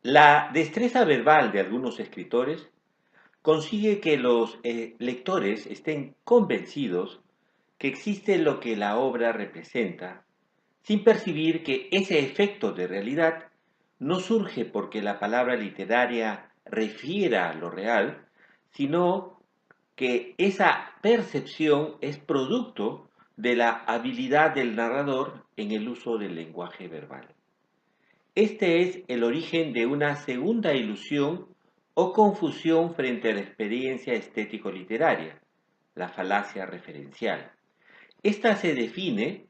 La destreza verbal de algunos escritores consigue que los lectores estén convencidos que existe lo que la obra representa, sin percibir que ese efecto de realidad no surge porque la palabra literaria refiera a lo real, sino que esa percepción es producto de la habilidad del narrador en el uso del lenguaje verbal. Este es el origen de una segunda ilusión o confusión frente a la experiencia estético-literaria, la falacia referencial. Esta se define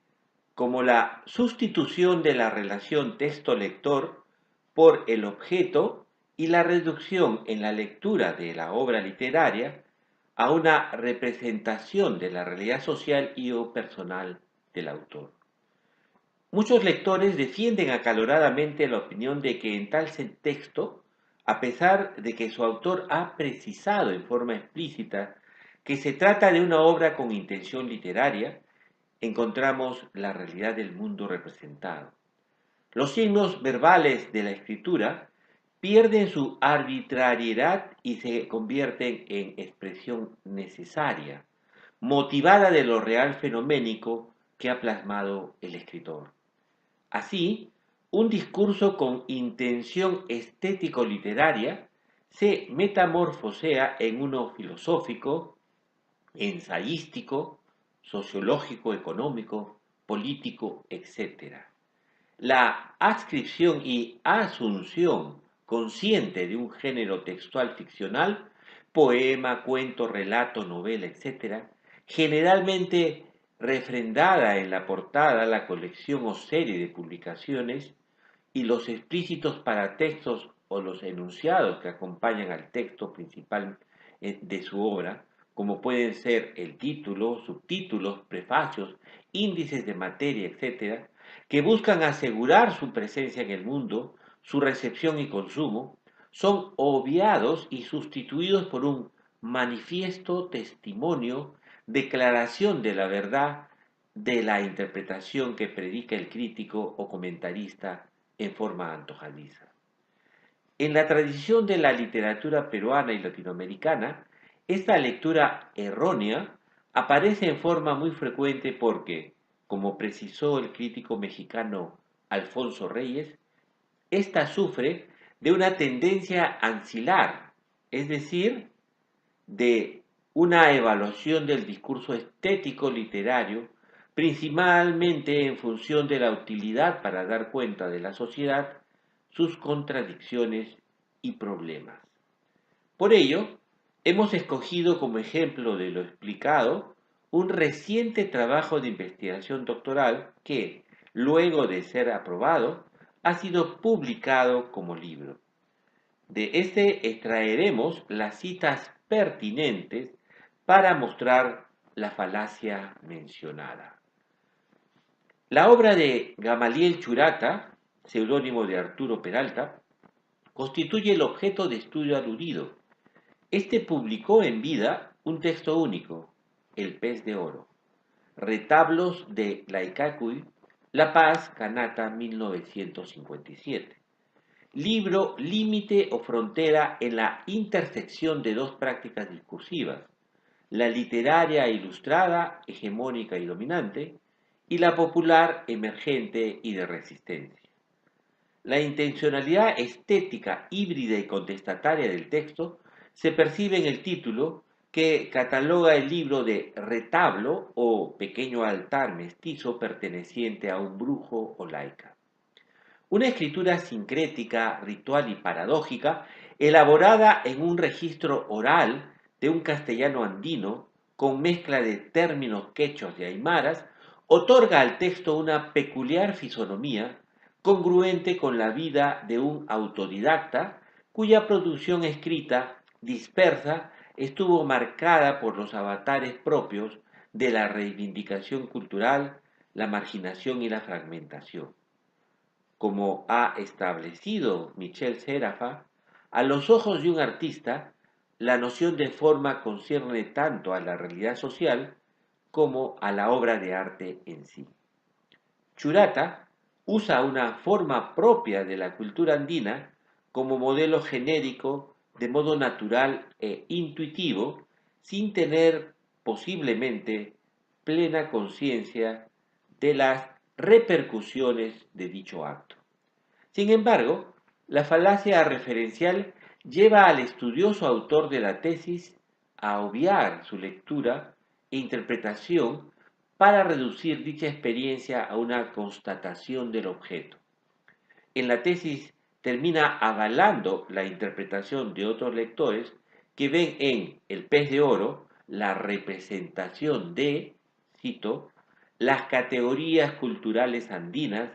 como la sustitución de la relación texto-lector por el objeto y la reducción en la lectura de la obra literaria a una representación de la realidad social y o personal del autor. Muchos lectores defienden acaloradamente la opinión de que en tal texto, a pesar de que su autor ha precisado en forma explícita que se trata de una obra con intención literaria, encontramos la realidad del mundo representado. Los signos verbales de la escritura pierden su arbitrariedad y se convierten en expresión necesaria, motivada de lo real fenoménico que ha plasmado el escritor. Así, un discurso con intención estético-literaria se metamorfosea en uno filosófico, ensayístico, sociológico, económico, político, etc. La adscripción y asunción consciente de un género textual ficcional, poema, cuento, relato, novela, etc., generalmente refrendada en la portada, la colección o serie de publicaciones y los explícitos paratextos o los enunciados que acompañan al texto principal de su obra, como pueden ser el título, subtítulos, prefacios, índices de materia, etc., que buscan asegurar su presencia en el mundo, su recepción y consumo, son obviados y sustituidos por un manifiesto, testimonio, declaración de la verdad de la interpretación que predica el crítico o comentarista en forma antojadiza. En la tradición de la literatura peruana y latinoamericana, esta lectura errónea aparece en forma muy frecuente porque, como precisó el crítico mexicano Alfonso Reyes, esta sufre de una tendencia ancilar, es decir, de una evaluación del discurso estético literario, principalmente en función de la utilidad para dar cuenta de la sociedad, sus contradicciones y problemas. Por ello, hemos escogido como ejemplo de lo explicado un reciente trabajo de investigación doctoral que, luego de ser aprobado, ha sido publicado como libro. De este extraeremos las citas pertinentes para mostrar la falacia mencionada. La obra de Gamaliel Churata, seudónimo de Arturo Peralta, constituye el objeto de estudio aludido. Este publicó en vida un texto único, El pez de oro, retablos de Laicacuy, La Paz, Canata, 1957. Libro límite o frontera en la intersección de dos prácticas discursivas, la literaria e ilustrada, hegemónica y dominante, y la popular, emergente y de resistencia. La intencionalidad estética, híbrida y contestataria del texto se percibe en el título, que cataloga el libro de retablo o pequeño altar mestizo perteneciente a un brujo o laica. Una escritura sincrética, ritual y paradójica, elaborada en un registro oral de un castellano andino, con mezcla de términos quechos y aymaras, otorga al texto una peculiar fisonomía congruente con la vida de un autodidacta cuya producción escrita, dispersa, estuvo marcada por los avatares propios de la reivindicación cultural, la marginación y la fragmentación. Como ha establecido Michel Serafa, a los ojos de un artista, la noción de forma concierne tanto a la realidad social como a la obra de arte en sí. Churata usa una forma propia de la cultura andina como modelo genérico de modo natural e intuitivo, sin tener posiblemente plena conciencia de las repercusiones de dicho acto. Sin embargo, la falacia referencial lleva al estudioso autor de la tesis a obviar su lectura e interpretación para reducir dicha experiencia a una constatación del objeto. En la tesis termina avalando la interpretación de otros lectores que ven en El pez de oro la representación de, cito, las categorías culturales andinas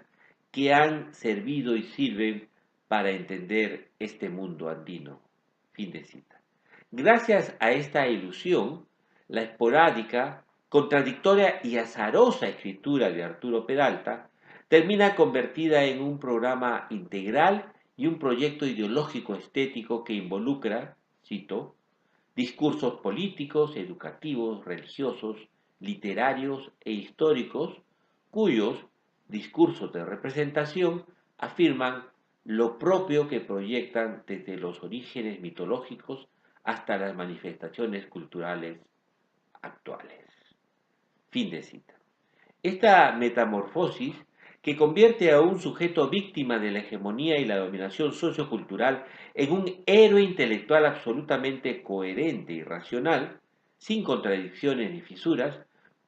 que han servido y sirven para entender este mundo andino. Fin de cita. Gracias a esta ilusión, la esporádica, contradictoria y azarosa escritura de Arturo Peralta termina convertida en un programa integral y un proyecto ideológico estético que involucra, cito, discursos políticos, educativos, religiosos, literarios e históricos, cuyos discursos de representación afirman lo propio que proyectan desde los orígenes mitológicos hasta las manifestaciones culturales actuales. Fin de cita. Esta metamorfosis que convierte a un sujeto víctima de la hegemonía y la dominación sociocultural en un héroe intelectual absolutamente coherente y racional, sin contradicciones ni fisuras,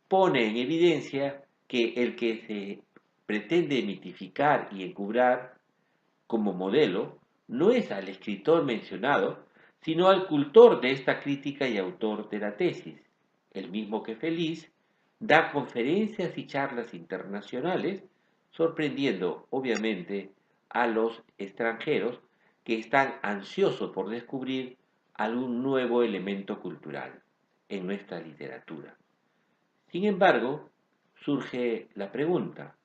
pone en evidencia que el que se pretende mitificar y encubrar como modelo no es al escritor mencionado, sino al cultor de esta crítica y autor de la tesis, el mismo que Feliz da conferencias y charlas internacionales, sorprendiendo obviamente a los extranjeros que están ansiosos por descubrir algún nuevo elemento cultural en nuestra literatura. Sin embargo, surge la pregunta,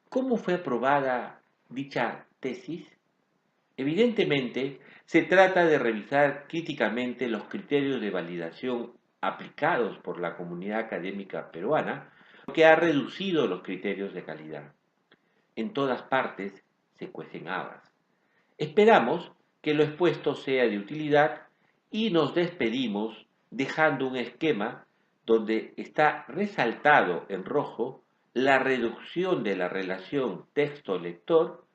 ¿cómo fue aprobada dicha tesis? Evidentemente, se trata de revisar críticamente los criterios de validación aplicados por la comunidad académica peruana, lo que ha reducido los criterios de calidad. En todas partes se cuecen habas. Esperamos que lo expuesto sea de utilidad y nos despedimos dejando un esquema donde está resaltado en rojo la reducción de la relación texto-lector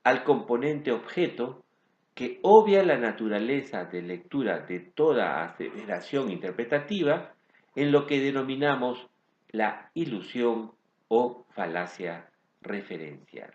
al componente objeto que obvia la naturaleza de lectura de toda aseveración interpretativa en lo que denominamos la ilusión o falacia referencial.